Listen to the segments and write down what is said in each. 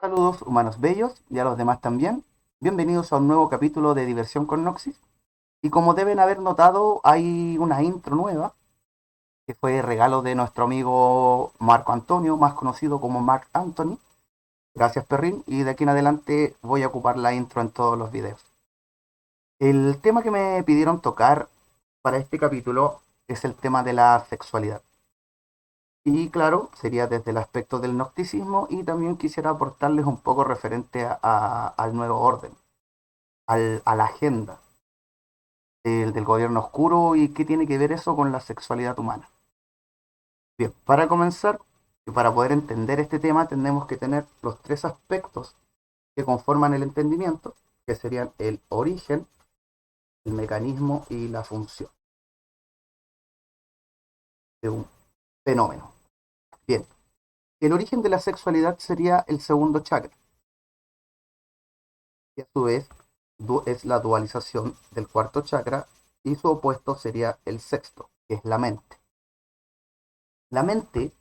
Saludos humanos bellos y a los demás también. Bienvenidos a un nuevo capítulo de Diversión con Noxis. Y como deben haber notado, hay una intro nueva que fue regalo de nuestro amigo Marco Antonio, más conocido como Mark Anthony. Gracias, Perrin. Y de aquí en adelante voy a ocupar la intro en todos los videos. El tema que me pidieron tocar para este capítulo es el tema de la sexualidad. Y claro, sería desde el aspecto del gnosticismo y también quisiera aportarles un poco referente al nuevo orden, a la agenda del gobierno oscuro y qué tiene que ver eso con la sexualidad humana. Bien, para comenzar y para poder entender este tema tenemos que tener los tres aspectos que conforman el entendimiento, que serían el origen, el mecanismo y la función de un fenómeno. Bien, el origen de la sexualidad sería el segundo chakra, que a su vez es la dualización del cuarto chakra y su opuesto sería el sexto, que es la mente. La mente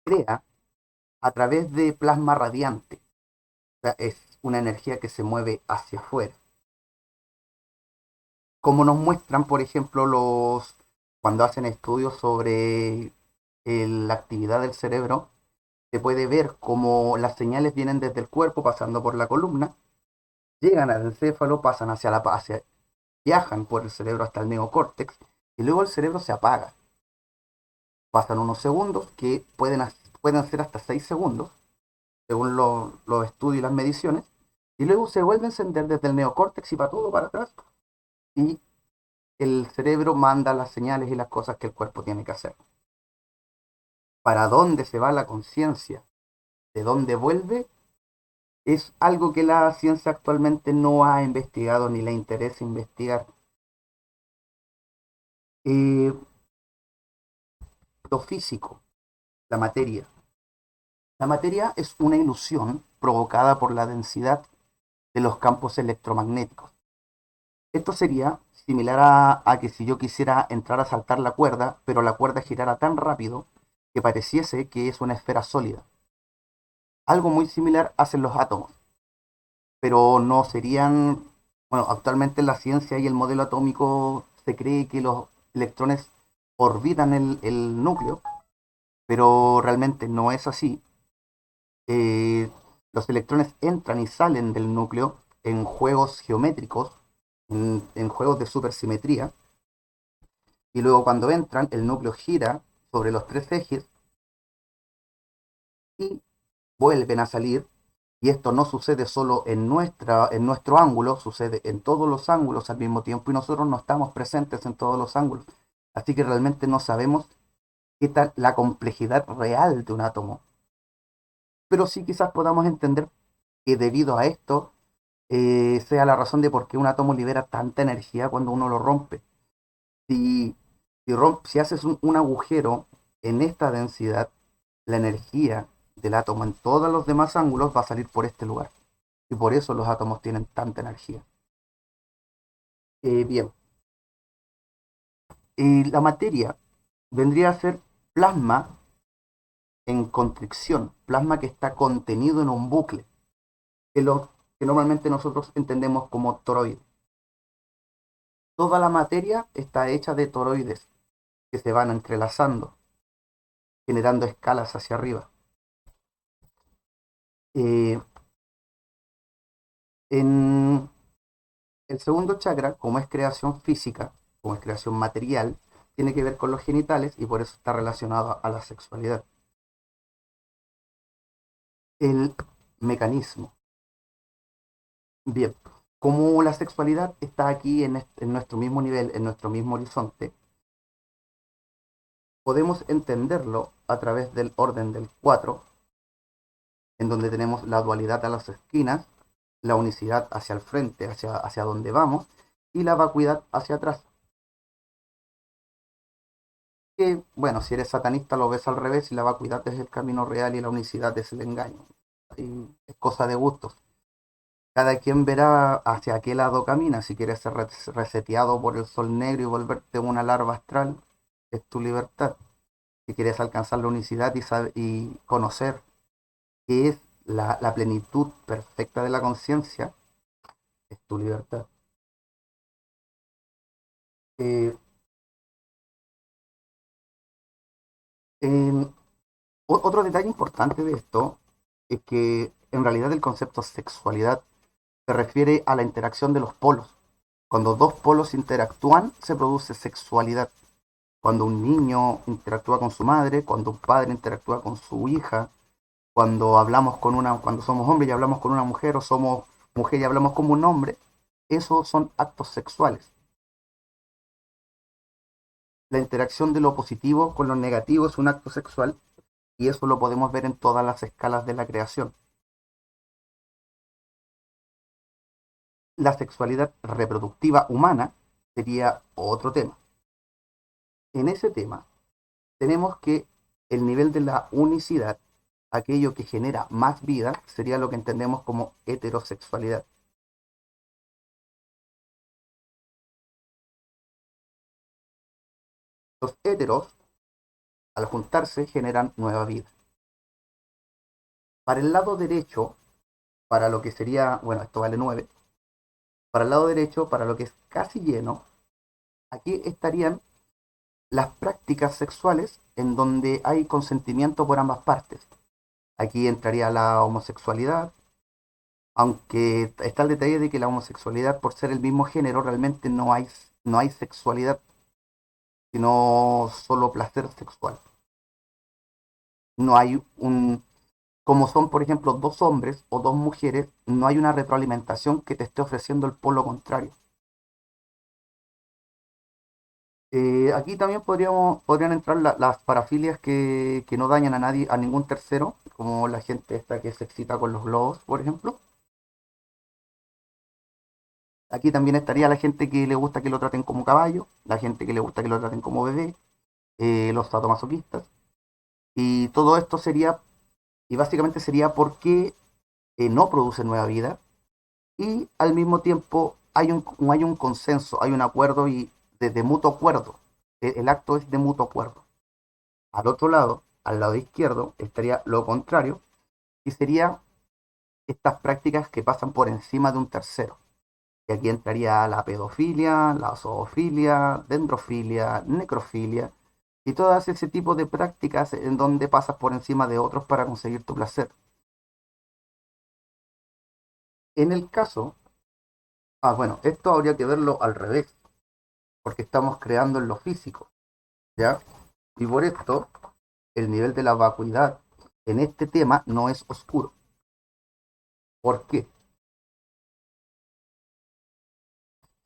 crea a través de plasma radiante, o sea, es una energía que se mueve hacia afuera. Como nos muestran, por ejemplo, cuando hacen estudios sobre la actividad del cerebro, se puede ver cómo las señales vienen desde el cuerpo, pasando por la columna, llegan al encéfalo, pasan viajan por el cerebro hasta el neocórtex, y luego el cerebro se apaga. Pasan unos segundos, que pueden ser hasta 6 segundos, según los estudios y las mediciones, y luego se vuelve a encender desde el neocórtex y va todo para atrás, y el cerebro manda las señales y las cosas que el cuerpo tiene que hacer. Para dónde se va la conciencia, de dónde vuelve, es algo que la ciencia actualmente no ha investigado ni le interesa investigar. Eh, lo físico, la materia. La materia es una ilusión provocada por la densidad de los campos electromagnéticos. Esto sería similar a que si yo quisiera entrar a saltar la cuerda, pero la cuerda girara tan rápido que pareciese que es una esfera sólida. Algo muy similar hacen los átomos, pero no serían, bueno, actualmente en la ciencia y el modelo atómico se cree que los electrones orbitan el núcleo, pero realmente no es así. Eh, los electrones entran y salen del núcleo en juegos geométricos, en juegos de supersimetría, y luego cuando entran, el núcleo gira sobre los tres ejes y vuelven a salir. Y esto no sucede solo en nuestro ángulo, sucede en todos los ángulos al mismo tiempo y nosotros no estamos presentes en todos los ángulos. Así que realmente no sabemos qué tal la complejidad real de un átomo. Pero sí quizás podamos entender que debido a esto sea la razón de por qué un átomo libera tanta energía cuando uno lo rompe. Si, si haces un agujero en esta densidad, la energía del átomo en todos los demás ángulos va a salir por este lugar. Y por eso los átomos tienen tanta energía. Bien, la materia vendría a ser plasma en constricción, plasma que está contenido en un bucle, que normalmente nosotros entendemos como toroide. Toda la materia está hecha de toroides que se van entrelazando, generando escalas hacia arriba. Eh, en el segundo chakra, como es creación física, como es creación material, tiene que ver con los genitales y por eso está relacionado a la sexualidad. El mecanismo. Bien, como la sexualidad está aquí en nuestro mismo nivel, en nuestro mismo horizonte, podemos entenderlo a través del orden del 4, en donde tenemos la dualidad a las esquinas, la unicidad hacia el frente, hacia donde vamos, y la vacuidad hacia atrás. Que, bueno, si eres satanista lo ves al revés y la vacuidad es el camino real y la unicidad es el engaño. Y es cosa de gustos. Cada quien verá hacia qué lado camina. Si quieres ser reseteado por el sol negro y volverte una larva astral, es tu libertad. Si quieres alcanzar la unicidad y conocer qué es la plenitud perfecta de la conciencia es tu libertad. Eh, en- Otro detalle importante de esto es que en realidad el concepto sexualidad se refiere a la interacción de los polos. Cuando dos polos interactúan, se produce sexualidad. Cuando un niño interactúa con su madre, cuando un padre interactúa con su hija, cuando somos hombres y hablamos con una mujer, o somos mujer y hablamos como un hombre, esos son actos sexuales. La interacción de lo positivo con lo negativo es un acto sexual y eso lo podemos ver en todas las escalas de la creación. La sexualidad reproductiva humana sería otro tema. En ese tema tenemos que el nivel de la unicidad, aquello que genera más vida, sería lo que entendemos como heterosexualidad. Los heteros, al juntarse, generan nueva vida. Para el lado derecho, para lo que sería, bueno, esto vale 9, para el lado derecho, para lo que es casi lleno, aquí estarían las prácticas sexuales en donde hay consentimiento por ambas partes. Aquí entraría la homosexualidad, aunque está el detalle de que la homosexualidad, por ser el mismo género, realmente no hay sexualidad, sino solo placer sexual. No hay un, como son, por ejemplo, dos hombres o dos mujeres, no hay una retroalimentación que te esté ofreciendo el polo contrario. Aquí también podrían entrar las parafilias que no dañan a nadie, a ningún tercero, como la gente esta que se excita con los globos, por ejemplo. Aquí también estaría la gente que le gusta que lo traten como caballo, la gente que le gusta que lo traten como bebé, los sadomasoquistas. Y todo esto sería, y básicamente sería porque no produce nueva vida y al mismo tiempo hay un consenso, hay un acuerdo y de mutuo acuerdo. El acto es de mutuo acuerdo. Al otro lado, al lado izquierdo, estaría lo contrario y sería estas prácticas que pasan por encima de un tercero. Y aquí entraría la pedofilia, la zoofilia, dendrofilia, necrofilia y todas ese tipo de prácticas en donde pasas por encima de otros para conseguir tu placer. En el caso, bueno, esto habría que verlo al revés, porque estamos creando en lo físico, ¿ya? Y por esto, el nivel de la vacuidad en este tema no es oscuro. ¿Por qué?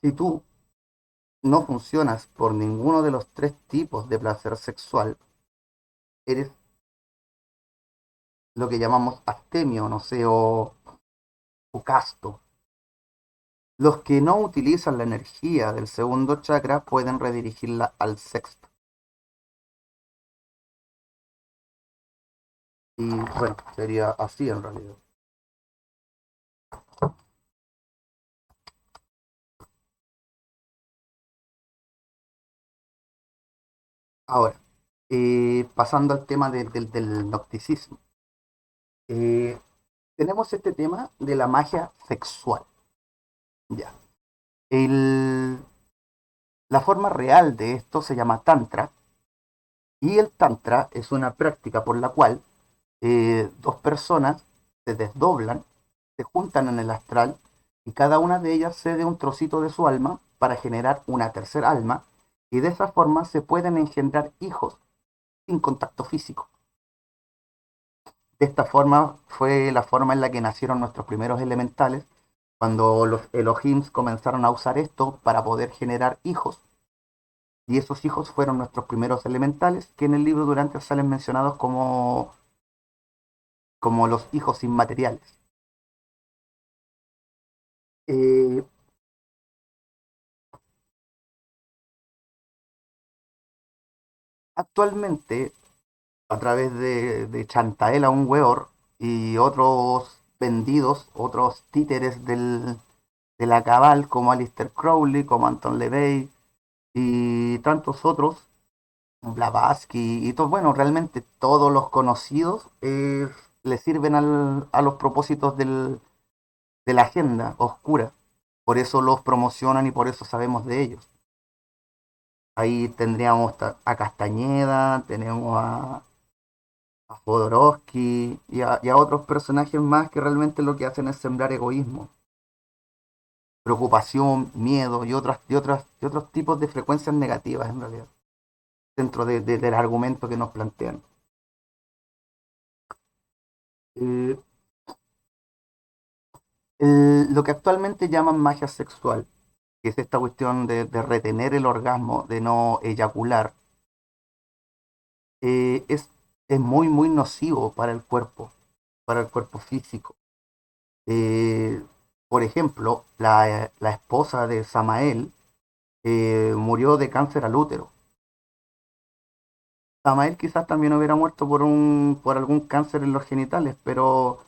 Si tú no funcionas por ninguno de los tres tipos de placer sexual, eres lo que llamamos astemio, no sé, o casto. Los que no utilizan la energía del segundo chakra pueden redirigirla al sexto. Y bueno, sería así en realidad. Ahora, pasando al tema del gnosticismo. Eh, Tenemos este tema de la magia sexual. Ya. El, la forma real de esto se llama tantra y el tantra es una práctica por la cual dos personas se desdoblan, se juntan en el astral y cada una de ellas cede un trocito de su alma para generar una tercer alma y de esa forma se pueden engendrar hijos sin contacto físico. De esta forma fue la forma en la que nacieron nuestros primeros elementales, cuando los Elohims comenzaron a usar esto para poder generar hijos. Y esos hijos fueron nuestros primeros elementales, que en el libro Durante salen mencionados como los hijos inmateriales. Eh, Actualmente, a través de Chantael a un Weor y otros vendidos, otros títeres de la cabal, como Alistair Crowley, como Anton LaVey y tantos otros, Blavatsky y todo, bueno, realmente todos los conocidos, le sirven a los propósitos de la agenda oscura. Por eso los promocionan y por eso sabemos de ellos. Ahí tendríamos a Castañeda, tenemos a Jodorowsky y a otros personajes más que realmente lo que hacen es sembrar egoísmo, preocupación, miedo y otros tipos de frecuencias negativas en realidad, dentro del argumento que nos plantean. Eh, lo que actualmente llaman magia sexual, que es esta cuestión de retener el orgasmo, de no eyacular, eh, es, es muy, muy nocivo para el cuerpo físico. Eh, por ejemplo, la esposa de Samael murió de cáncer al útero. Samael quizás también hubiera muerto por algún cáncer en los genitales, pero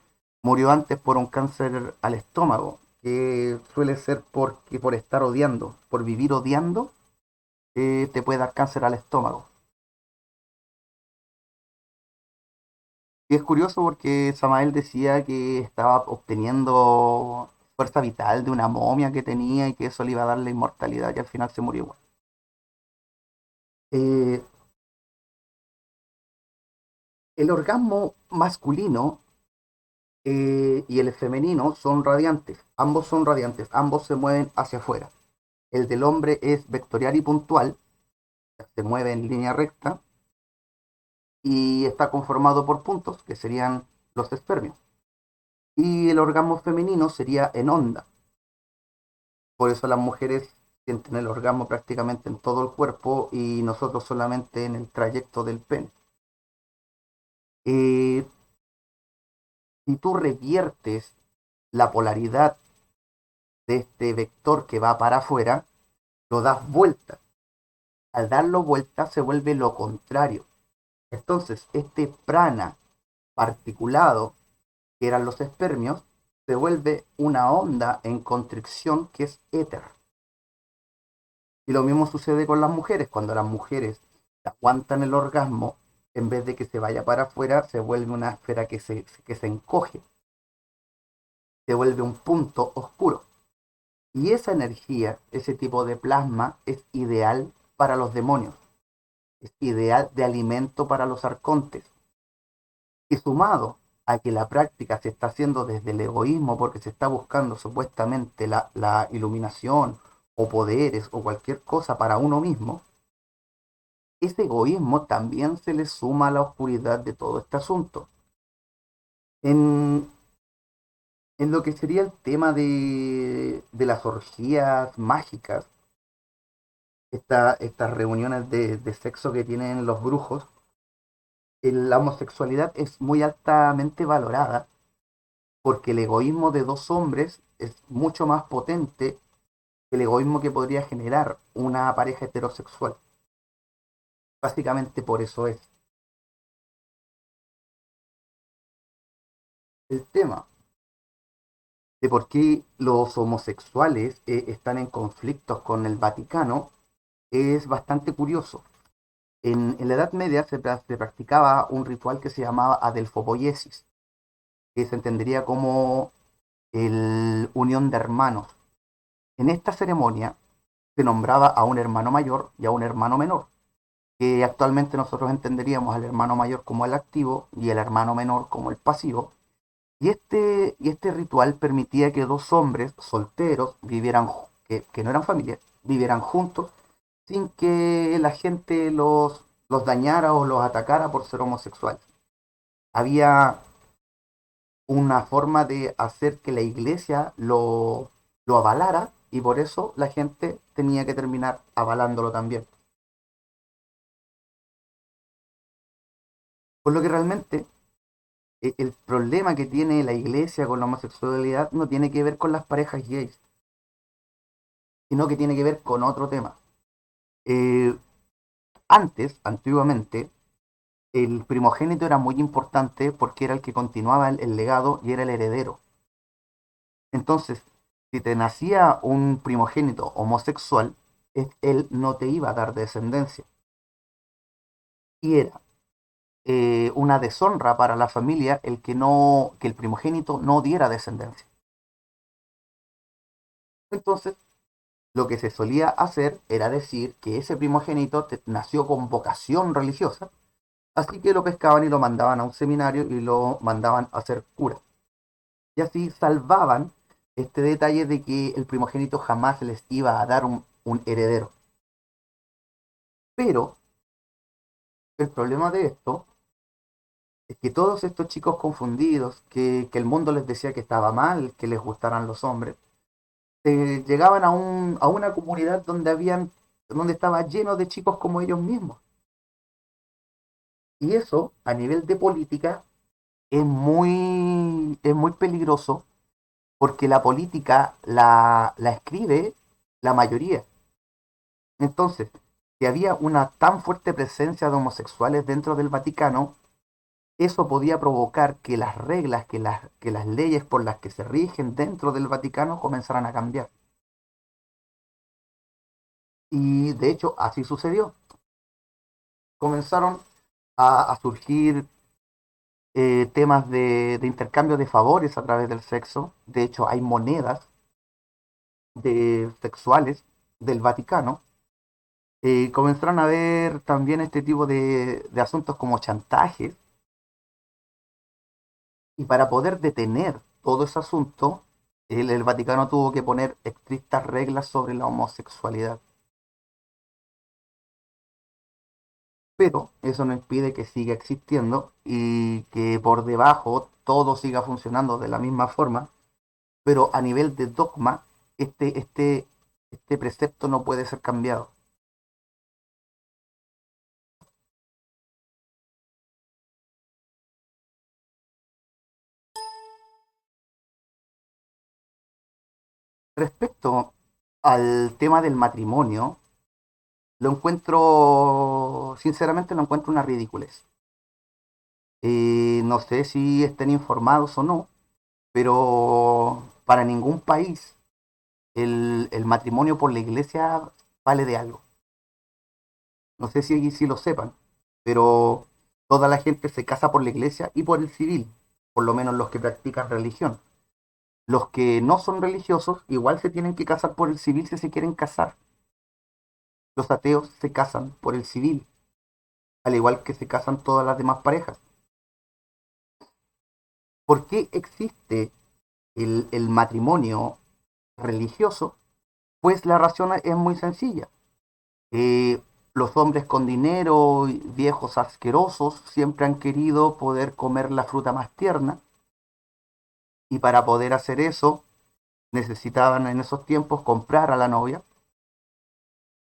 murió antes por un cáncer al estómago, que suele ser por estar odiando, por vivir odiando, te puede dar cáncer al estómago. Y es curioso porque Samael decía que estaba obteniendo fuerza vital de una momia que tenía y que eso le iba a dar la inmortalidad y al final se murió igual. Eh, el orgasmo masculino y el femenino son radiantes, ambos se mueven hacia afuera. El del hombre es vectorial y puntual, se mueve en línea recta y está conformado por puntos, que serían los espermios. Y el orgasmo femenino sería en onda. Por eso las mujeres sienten el orgasmo prácticamente en todo el cuerpo y nosotros solamente en el trayecto del pene. Eh, si tú reviertes la polaridad de este vector que va para afuera, lo das vuelta. Al darlo vuelta se vuelve lo contrario. Entonces, este prana particulado, que eran los espermios, se vuelve una onda en constricción que es éter. Y lo mismo sucede con las mujeres. Cuando las mujeres aguantan el orgasmo, en vez de que se vaya para afuera, se vuelve una esfera que se encoge, se vuelve un punto oscuro. Y esa energía, ese tipo de plasma, es ideal para los demonios, es ideal de alimento para los arcontes. Y sumado a que la práctica se está haciendo desde el egoísmo porque se está buscando supuestamente la iluminación o poderes o cualquier cosa para uno mismo, ese egoísmo también se le suma a la oscuridad de todo este asunto. En, en lo que sería el tema de las orgías mágicas, estas reuniones de sexo que tienen los brujos, la homosexualidad es muy altamente valorada porque el egoísmo de dos hombres es mucho más potente que el egoísmo que podría generar una pareja heterosexual. Básicamente por eso es el tema de por qué los homosexuales están en conflictos con el Vaticano es bastante curioso. En la Edad Media se practicaba un ritual que se llamaba adelfopoiesis, que se entendería como el unión de hermanos. En esta ceremonia se nombraba a un hermano mayor y a un hermano menor, que actualmente nosotros entenderíamos al hermano mayor como el activo y el hermano menor como el pasivo. Y este ritual permitía que dos hombres solteros vivieran, que no eran familia, vivieran juntos sin que la gente los dañara o los atacara por ser homosexuales. Había una forma de hacer que la iglesia lo avalara y por eso la gente tenía que terminar avalándolo también. Por lo que realmente el problema que tiene la iglesia con la homosexualidad no tiene que ver con las parejas gays, sino que tiene que ver con otro tema. Eh, antiguamente, el primogénito era muy importante porque era el que continuaba el legado y era el heredero. Entonces, si te nacía un primogénito homosexual, él no te iba a dar descendencia. Y era una deshonra para la familia el que no, que el primogénito no diera descendencia. Entonces, lo que se solía hacer era decir que ese primogénito nació con vocación religiosa, así que lo pescaban y lo mandaban a un seminario y lo mandaban a ser cura. Y así salvaban este detalle de que el primogénito jamás les iba a dar un heredero. Pero el problema de esto es que todos estos chicos confundidos, que el mundo les decía que estaba mal, que les gustaran los hombres, llegaban a una comunidad donde estaba lleno de chicos como ellos mismos. Y eso, a nivel de política, es muy peligroso porque la política la escribe la mayoría. Entonces, si había una tan fuerte presencia de homosexuales dentro del Vaticano, eso podía provocar que las reglas, que las leyes por las que se rigen dentro del Vaticano comenzaran a cambiar. Y de hecho, así sucedió. Comenzaron a surgir temas de intercambio de favores a través del sexo. De hecho, hay monedas sexuales del Vaticano. Comenzaron a ver también este tipo de asuntos como chantajes. Y para poder detener todo ese asunto, el Vaticano tuvo que poner estrictas reglas sobre la homosexualidad. Pero eso no impide que siga existiendo y que por debajo todo siga funcionando de la misma forma, pero a nivel de dogma, este precepto no puede ser cambiado. Respecto al tema del matrimonio, sinceramente lo encuentro una ridiculez. No sé si estén informados o no, pero para ningún país el matrimonio por la iglesia vale de algo. No sé si lo sepan, pero toda la gente se casa por la iglesia y por el civil, por lo menos los que practican religión. Los que no son religiosos igual se tienen que casar por el civil si se quieren casar. Los ateos se casan por el civil, al igual que se casan todas las demás parejas. ¿Por qué existe el matrimonio religioso? Pues la razón es muy sencilla. Eh, los hombres con dinero, viejos asquerosos, siempre han querido poder comer la fruta más tierna y para poder hacer eso necesitaban en esos tiempos comprar a la novia,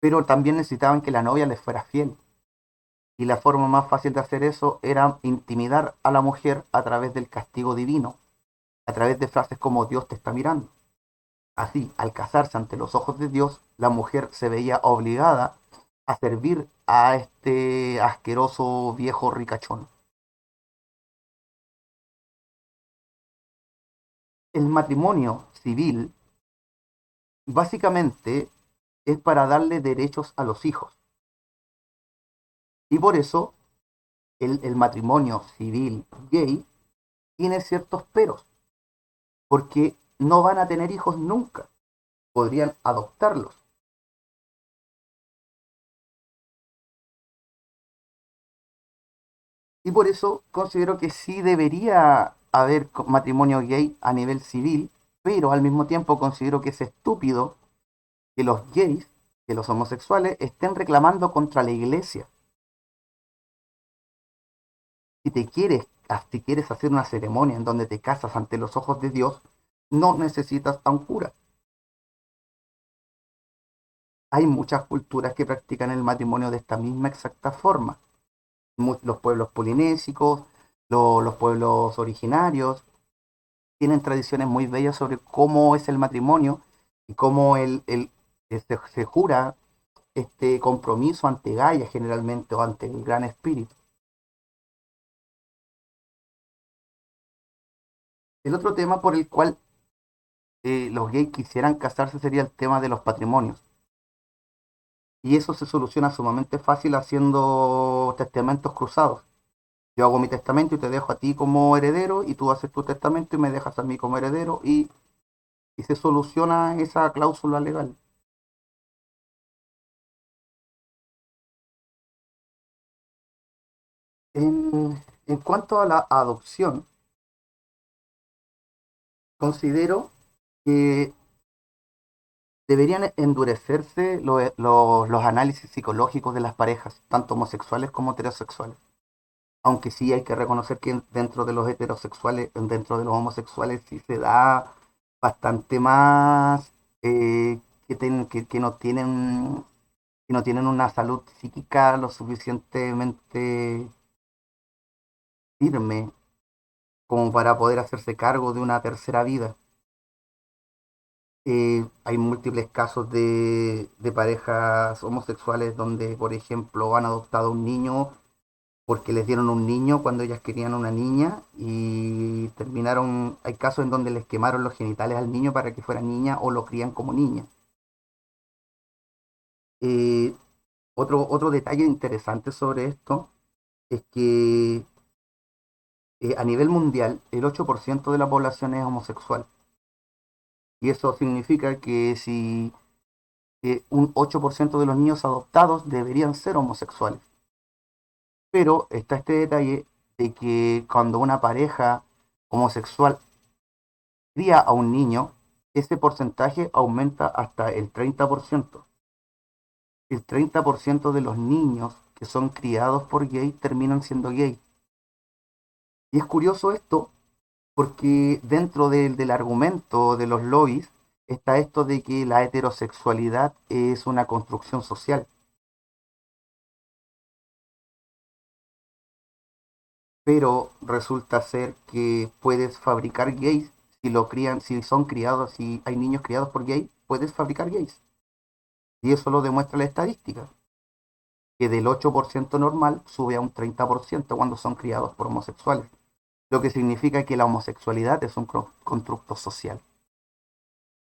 pero también necesitaban que la novia les fuera fiel. Y la forma más fácil de hacer eso era intimidar a la mujer a través del castigo divino, a través de frases como Dios te está mirando. Así, al casarse ante los ojos de Dios, la mujer se veía obligada a servir a este asqueroso viejo ricachón. El matrimonio civil básicamente es para darle derechos a los hijos. Y por eso el matrimonio civil gay tiene ciertos peros, porque no van a tener hijos nunca, podrían adoptarlos. Y por eso considero que sí debería haber matrimonio gay a nivel civil, pero al mismo tiempo considero que es estúpido que los gays, que los homosexuales, estén reclamando contra la iglesia. Si quieres hacer una ceremonia en donde te casas ante los ojos de Dios, no necesitas a un cura. Hay muchas culturas que practican el matrimonio de esta misma exacta forma. Los pueblos polinésicos, los pueblos originarios, tienen tradiciones muy bellas sobre cómo es el matrimonio y cómo se jura este compromiso ante Gaia generalmente o ante el Gran Espíritu. El otro tema por el cual los gays quisieran casarse sería el tema de los patrimonios. Y eso se soluciona sumamente fácil haciendo testamentos cruzados. Yo hago mi testamento y te dejo a ti como heredero y tú haces tu testamento y me dejas a mí como heredero y se soluciona esa cláusula legal. En cuanto a la adopción, considero que deberían endurecerse los análisis psicológicos de las parejas, tanto homosexuales como heterosexuales. Aunque sí hay que reconocer que dentro de los heterosexuales, dentro de los homosexuales, sí se da bastante más que no tienen una salud psíquica lo suficientemente firme como para poder hacerse cargo de una tercera vida. Hay múltiples casos de parejas homosexuales donde, por ejemplo, han adoptado un niño porque les dieron un niño cuando ellas querían una niña y terminaron, hay casos en donde les quemaron los genitales al niño para que fuera niña o lo crían como niña. Eh, otro detalle interesante sobre esto es que a nivel mundial el 8% de la población es homosexual y eso significa que si un 8% de los niños adoptados deberían ser homosexuales. Pero está este detalle de que cuando una pareja homosexual cría a un niño, ese porcentaje aumenta hasta el 30%. El 30% de los niños que son criados por gay terminan siendo gay. Y es curioso esto porque dentro del argumento de los lobbies está esto de que la heterosexualidad es una construcción social, pero resulta ser que puedes fabricar gays si lo crían, si son criados, si hay niños criados por gay, puedes fabricar gays. Y eso lo demuestra la estadística, que del 8% normal sube a un 30% cuando son criados por homosexuales, lo que significa que la homosexualidad es un constructo social,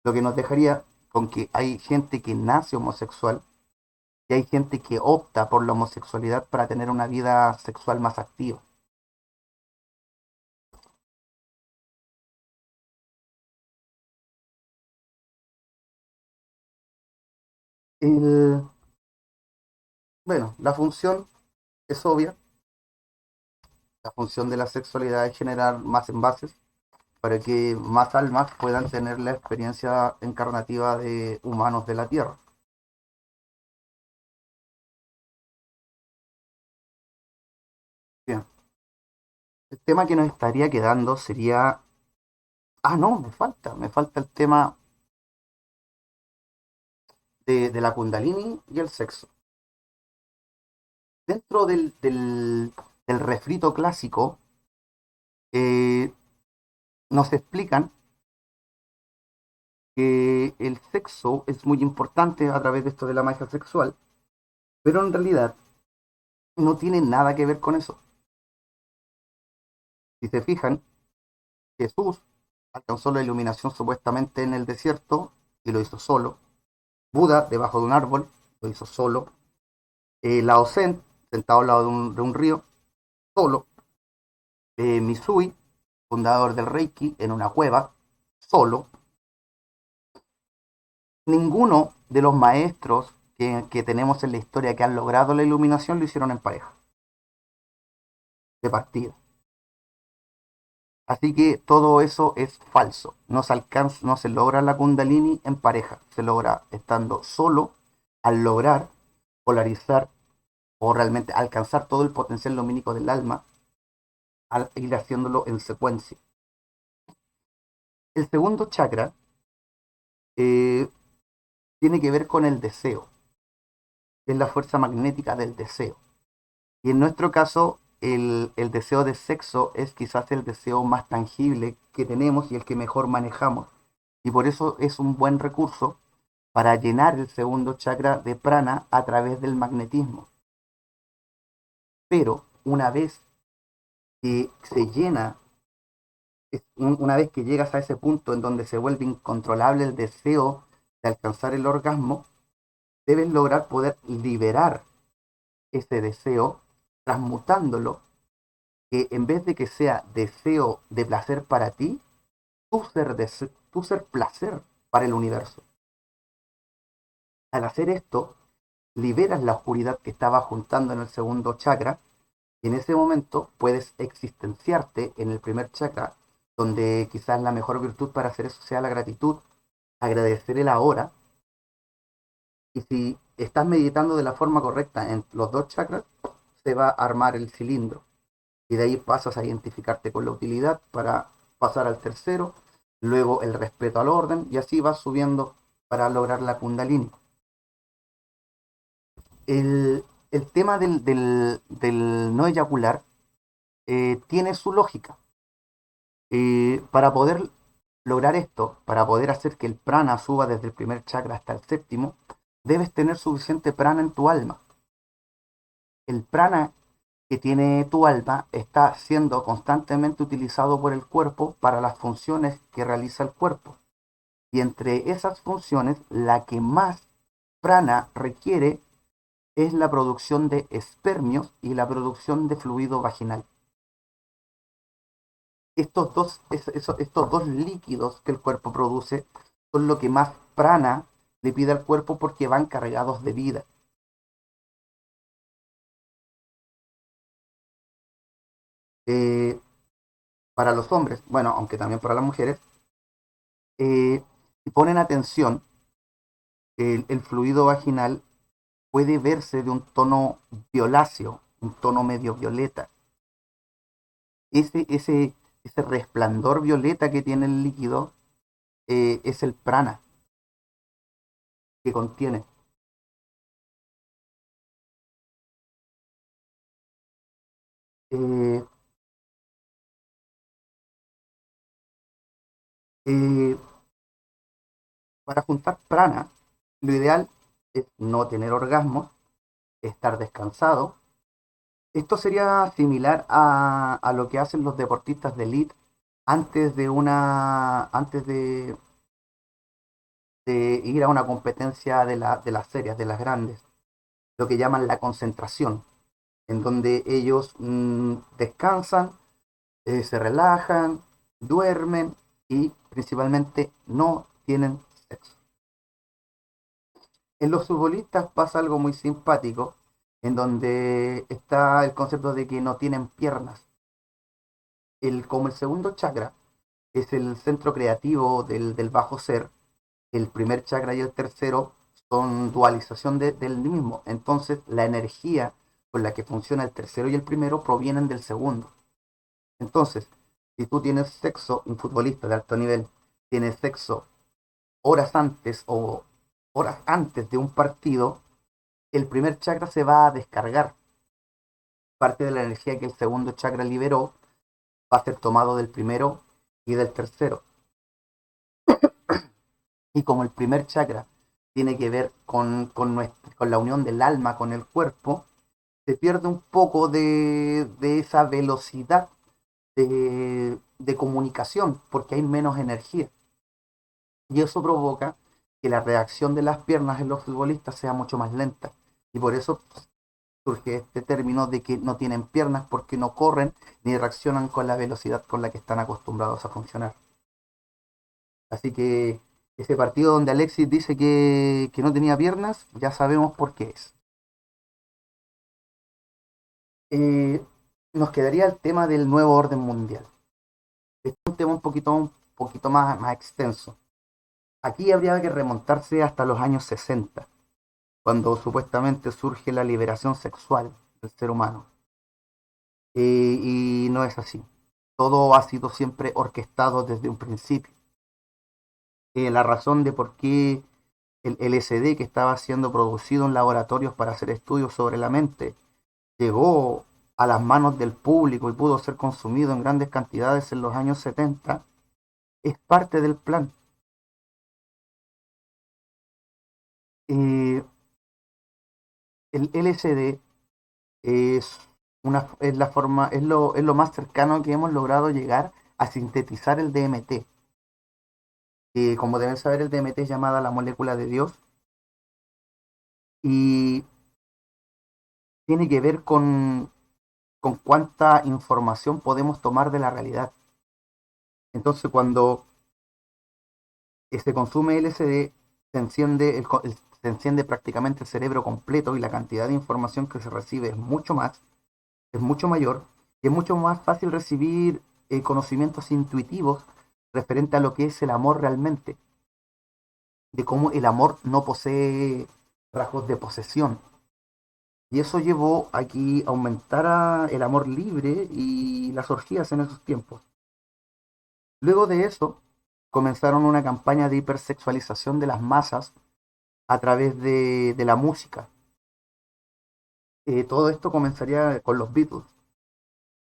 lo que nos dejaría con que hay gente que nace homosexual y hay gente que opta por la homosexualidad para tener una vida sexual más activa. El, bueno, la función es obvia, la función de la sexualidad es generar más envases para que más almas puedan tener la experiencia encarnativa de humanos de la Tierra. Bien, el tema que nos estaría quedando sería... Ah, no, me falta el tema de la Kundalini y el sexo. Dentro del refrito clásico, eh, nos explican que el sexo es muy importante a través de esto de la magia sexual, pero en realidad no tiene nada que ver con eso. Si se fijan, Jesús alcanzó la iluminación supuestamente en el desierto y lo hizo solo. Buda, debajo de un árbol, lo hizo solo. Lao Tse, sentado al lado de un río, solo. Misui, fundador del Reiki, en una cueva, solo. Ninguno de los maestros que tenemos en la historia que han logrado la iluminación lo hicieron en pareja, de partida. Así que todo eso es falso. No se logra la kundalini en pareja, se logra estando solo al lograr polarizar o realmente alcanzar todo el potencial lumínico del alma al ir haciéndolo en secuencia. El segundo chakra eh, tiene que ver con el deseo, es la fuerza magnética del deseo. Y en nuestro caso, el deseo de sexo es quizás el deseo más tangible que tenemos y el que mejor manejamos. Y por eso es un buen recurso para llenar el segundo chakra de prana a través del magnetismo. Pero una vez que se llena, una vez que llegas a ese punto en donde se vuelve incontrolable el deseo de alcanzar el orgasmo, debes lograr poder liberar ese deseo, transmutándolo que en vez de que sea deseo de placer para ti, tú ser placer para el universo. Al hacer esto, liberas la oscuridad que estaba juntando en el segundo chakra y en ese momento puedes existenciarte en el primer chakra, donde quizás la mejor virtud para hacer eso sea la gratitud, agradecer el ahora. Y si estás meditando de la forma correcta en los dos chakras, se va a armar el cilindro. Y de ahí pasas a identificarte con la utilidad para pasar al tercero, luego el respeto al orden, y así vas subiendo para lograr la kundalini. El tema del no eyacular tiene su lógica. Para poder lograr esto, para poder hacer que el prana suba desde el primer chakra hasta el séptimo, debes tener suficiente prana en tu alma. El prana que tiene tu alma está siendo constantemente utilizado por el cuerpo para las funciones que realiza el cuerpo. Y entre esas funciones, la que más prana requiere es la producción de espermios y la producción de fluido vaginal. Estos dos líquidos que el cuerpo produce son lo que más prana le pide al cuerpo porque van cargados de vida. Eh, para los hombres, bueno, aunque también para las mujeres, si ponen atención, el fluido vaginal puede verse de un tono violáceo, un tono medio violeta. Ese, ese, ese resplandor violeta que tiene el líquido es el prana que contiene. Eh, eh, para juntar prana, lo ideal es no tener orgasmos, estar descansado. Esto sería similar a lo que hacen los deportistas de elite antes de ir a una competencia de las series, de las grandes, lo que llaman la concentración, en donde ellos descansan, se relajan, duermen y principalmente no tienen sexo. En los futbolistas pasa algo muy simpático, en donde está el concepto de que no tienen piernas. Como el segundo chakra es el centro creativo del bajo ser, el primer chakra y el tercero son dualización del mismo. Entonces, la energía con la que funciona el tercero y el primero provienen del segundo. Entonces, si tú tienes sexo, un futbolista de alto nivel tiene sexo horas antes o horas antes de un partido, el primer chakra se va a descargar. Parte de la energía que el segundo chakra liberó va a ser tomado del primero y del tercero. Y como el primer chakra tiene que ver con la unión del alma con el cuerpo, se pierde un poco de esa velocidad de comunicación, porque hay menos energía. Y eso provoca que la reacción de las piernas en los futbolistas sea mucho más lenta. Y por eso surge este término de que no tienen piernas porque no corren ni reaccionan con la velocidad con la que están acostumbrados a funcionar. Así que ese partido donde Alexis dice que no tenía piernas, ya sabemos por qué es. Eh, Nos quedaría el tema del nuevo orden mundial. Este es un tema un poquito más extenso. Aquí habría que remontarse hasta los años 60, cuando supuestamente surge la liberación sexual del ser humano. Y no es así. Todo ha sido siempre orquestado desde un principio. La razón de por qué el LSD que estaba siendo producido en laboratorios para hacer estudios sobre la mente llegó a las manos del público y pudo ser consumido en grandes cantidades en los años 70, es parte del plan. Eh, el LSD es la forma, es lo más cercano que hemos logrado llegar a sintetizar el DMT. Como deben saber, el DMT es llamada la molécula de Dios y tiene que ver con cuánta información podemos tomar de la realidad. Entonces, cuando se consume LSD, se enciende prácticamente el cerebro completo y la cantidad de información que se recibe es mucho mayor y es mucho más fácil recibir conocimientos intuitivos referente a lo que es el amor realmente, de cómo el amor no posee rasgos de posesión. Y eso llevó a que aumentara el amor libre y las orgías en esos tiempos. Luego de eso, comenzaron una campaña de hipersexualización de las masas a través de la música. Todo esto comenzaría con los Beatles.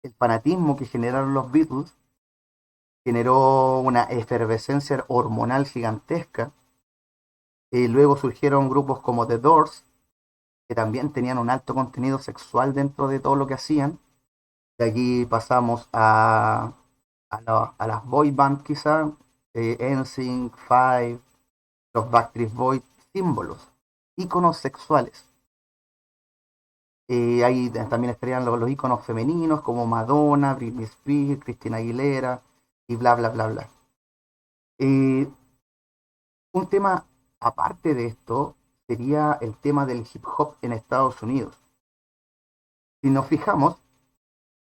El fanatismo que generaron los Beatles generó una efervescencia hormonal gigantesca. Luego surgieron grupos como The Doors, que también tenían un alto contenido sexual dentro de todo lo que hacían. De aquí pasamos a las boy band quizá, NSYNC, Five, los Backstreet Boys, símbolos, íconos sexuales. Ahí también estarían los íconos femeninos como Madonna, Britney Spears, Christina Aguilera y bla, bla, bla, bla. Eh, un tema aparte de esto sería el tema del hip hop en Estados Unidos. Si nos fijamos,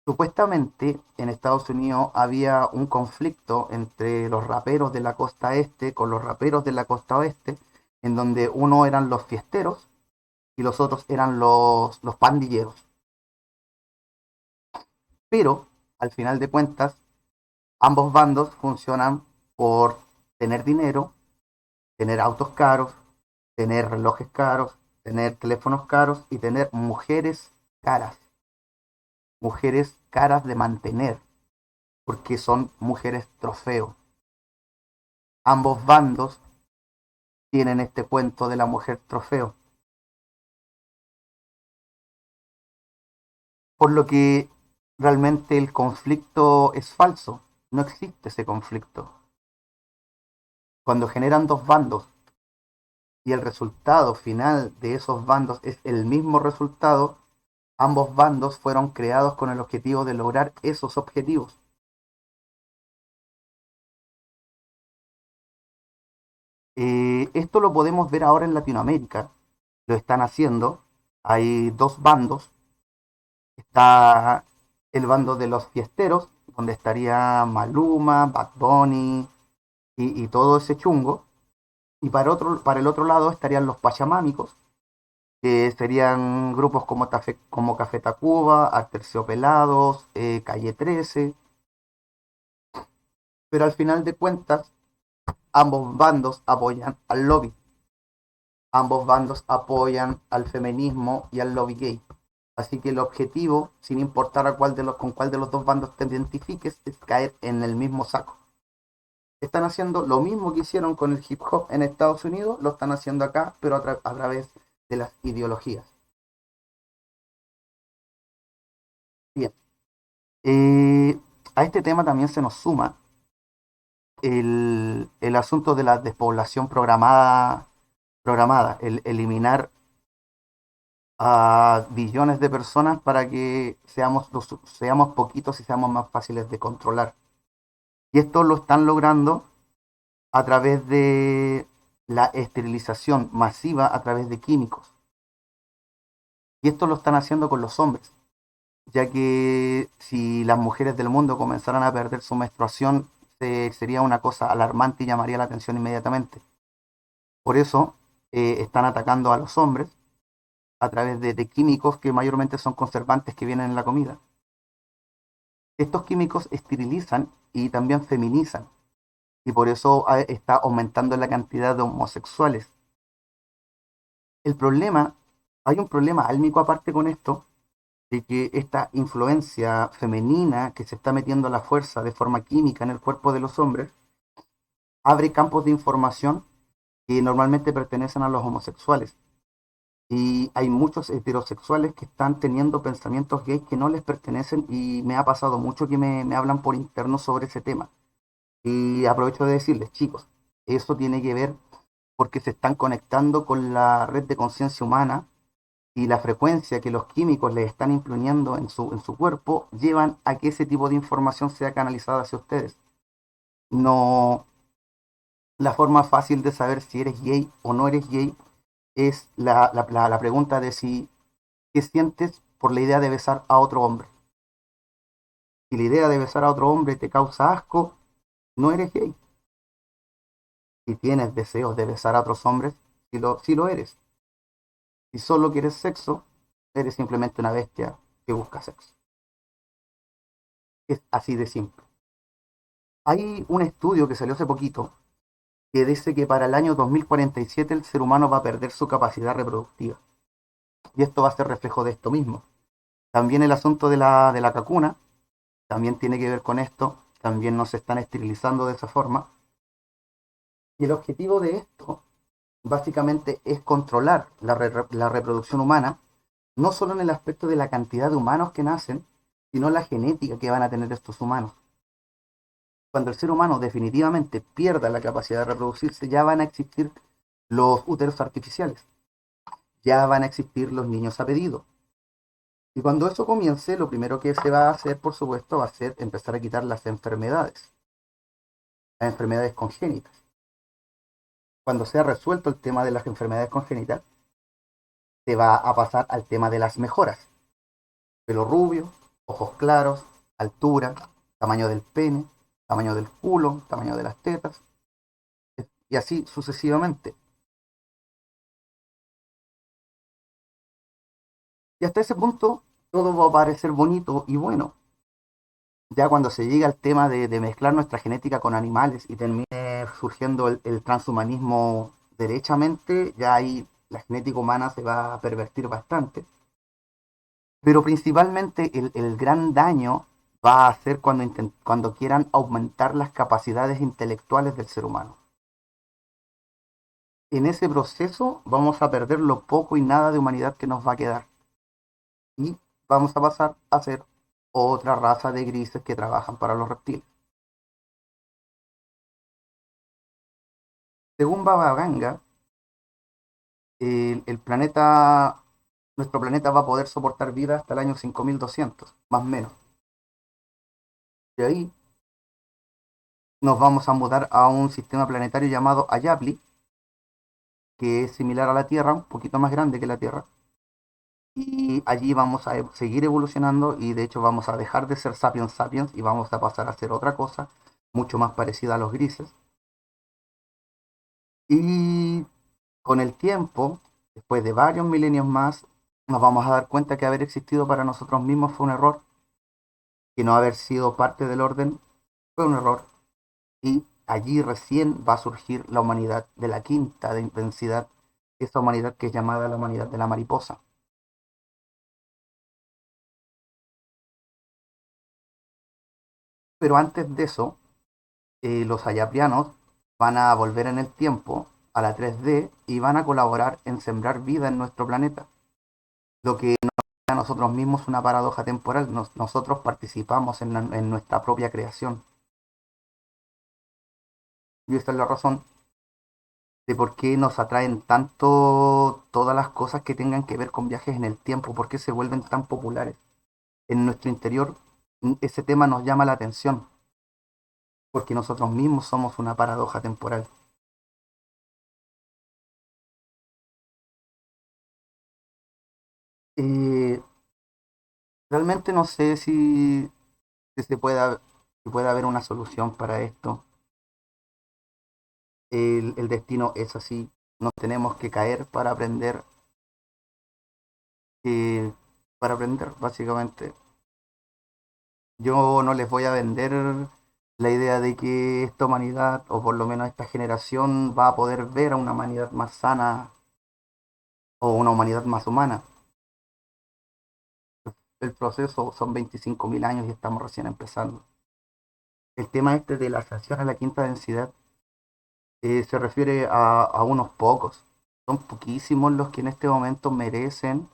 supuestamente en Estados Unidos había un conflicto entre los raperos de la costa este con los raperos de la costa oeste, en donde uno eran los fiesteros y los otros eran los pandilleros. Pero, al final de cuentas, ambos bandos funcionan por tener dinero, tener autos caros, tener relojes caros, tener teléfonos caros y tener mujeres caras de mantener, porque son mujeres trofeo. Ambos bandos tienen este cuento de la mujer trofeo, por lo que realmente el conflicto es falso, no existe ese conflicto. Cuando generan dos bandos y el resultado final de esos bandos es el mismo resultado, ambos bandos fueron creados con el objetivo de lograr esos objetivos. Esto lo podemos ver ahora en Latinoamérica, lo están haciendo. Hay dos bandos. Está el bando de los fiesteros, donde estaría Maluma, Bad Bunny y todo ese chungo. Y para el otro lado estarían los pachamámicos, que serían grupos como Café Tacuba, Aterciopelados, Calle 13. Pero al final de cuentas, ambos bandos apoyan al lobby. Ambos bandos apoyan al feminismo y al lobby gay. Así que el objetivo, sin importar con cuál de los dos bandos te identifiques, es caer en el mismo saco. Están haciendo lo mismo que hicieron con el hip hop en Estados Unidos, lo están haciendo acá, pero a través de las ideologías. Bien, eh, a este tema también se nos suma el asunto de la despoblación programada, el eliminar a billones de personas para que seamos poquitos y seamos más fáciles de controlar. Y esto lo están logrando a través de la esterilización masiva a través de químicos. Y esto lo están haciendo con los hombres, ya que si las mujeres del mundo comenzaran a perder su menstruación, sería una cosa alarmante y llamaría la atención inmediatamente. Por eso están atacando a los hombres a través de químicos que mayormente son conservantes que vienen en la comida. Estos químicos esterilizan y también feminizan, y por eso está aumentando la cantidad de homosexuales. El problema, hay un problema álmico aparte con esto, de que esta influencia femenina que se está metiendo a la fuerza de forma química en el cuerpo de los hombres, abre campos de información que normalmente pertenecen a los homosexuales. Y hay muchos heterosexuales que están teniendo pensamientos gays que no les pertenecen y me ha pasado mucho que me hablan por interno sobre ese tema. Y aprovecho de decirles, chicos, eso tiene que ver porque se están conectando con la red de conciencia humana y la frecuencia que los químicos le están imprimiendo en su cuerpo llevan a que ese tipo de información sea canalizada hacia ustedes. No, la forma fácil de saber si eres gay o no eres gay es la pregunta de si qué sientes por la idea de besar a otro hombre. Si la idea de besar a otro hombre te causa asco, no eres gay. Si tienes deseos de besar a otros hombres, sí lo eres. Si solo quieres sexo, eres simplemente una bestia que busca sexo. Es así de simple. Hay un estudio que salió hace poquito que dice que para el año 2047 el ser humano va a perder su capacidad reproductiva. Y esto va a ser reflejo de esto mismo. También el asunto de de la cacuna, también tiene que ver con esto. También nos están esterilizando de esa forma. Y el objetivo de esto básicamente es controlar la reproducción humana, no solo en el aspecto de la cantidad de humanos que nacen, sino la genética que van a tener estos humanos. Cuando el ser humano definitivamente pierda la capacidad de reproducirse, ya van a existir los úteros artificiales, ya van a existir los niños a pedido. Y cuando eso comience, lo primero que se va a hacer, por supuesto, va a ser empezar a quitar las enfermedades congénitas. Cuando sea resuelto el tema de las enfermedades congénitas, se va a pasar al tema de las mejoras. Pelo rubio, ojos claros, altura, tamaño del pene, tamaño del culo, tamaño de las tetas, y así sucesivamente. Y hasta ese punto todo va a parecer bonito y bueno. Ya cuando se llega al tema de mezclar nuestra genética con animales y termine surgiendo el transhumanismo derechamente, ya ahí la genética humana se va a pervertir bastante. Pero principalmente el gran daño va a ser cuando quieran aumentar las capacidades intelectuales del ser humano. En ese proceso vamos a perder lo poco y nada de humanidad que nos va a quedar. Y vamos a pasar a ser otra raza de grises que trabajan para los reptiles. Según Baba Ganga, el planeta, nuestro planeta va a poder soportar vida hasta el año 5200, más o menos. De ahí nos vamos a mudar a un sistema planetario llamado Ayapli, que es similar a la Tierra, un poquito más grande que la Tierra. Y allí vamos a seguir evolucionando y de hecho vamos a dejar de ser sapiens sapiens y vamos a pasar a ser otra cosa, mucho más parecida a los grises. Y con el tiempo, después de varios milenios más, nos vamos a dar cuenta que haber existido para nosotros mismos fue un error, que no haber sido parte del orden fue un error. Y allí recién va a surgir la humanidad de la quinta de intensidad, esa humanidad que es llamada la humanidad de la mariposa. Pero antes de eso, los ayaprianos van a volver en el tiempo a la 3D y van a colaborar en sembrar vida en nuestro planeta. Lo que nos da a nosotros mismos una paradoja temporal. Nosotros participamos en nuestra propia creación. Y esa es la razón de por qué nos atraen tanto todas las cosas que tengan que ver con viajes en el tiempo, por qué se vuelven tan populares. En nuestro interior ese tema nos llama la atención, porque nosotros mismos somos una paradoja temporal. Eh, Realmente no sé si si puede haber una solución para esto. El destino es así. Nos tenemos que caer eh, para aprender, básicamente. Yo no les voy a vender la idea de que esta humanidad, o por lo menos esta generación, va a poder ver a una humanidad más sana o una humanidad más humana. El proceso son 25.000 años y estamos recién empezando. El tema este de la ascensión a la quinta densidad se refiere a unos pocos. Son poquísimos los que en este momento merecen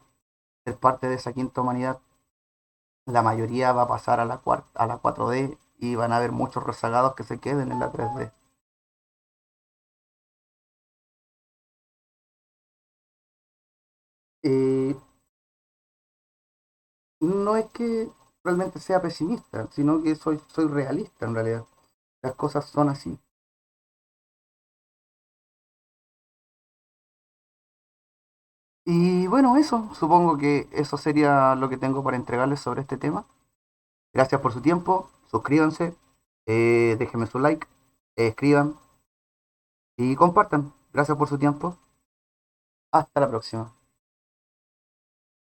ser parte de esa quinta humanidad. La mayoría va a pasar a a la 4D y van a haber muchos rezagados que se queden en la 3D. Eh, no es que realmente sea pesimista, sino que soy realista en realidad. Las cosas son así. Y bueno, eso, supongo que eso sería lo que tengo para entregarles sobre este tema. Gracias por su tiempo, suscríbanse, déjenme su like, escriban y compartan. Gracias por su tiempo. Hasta la próxima.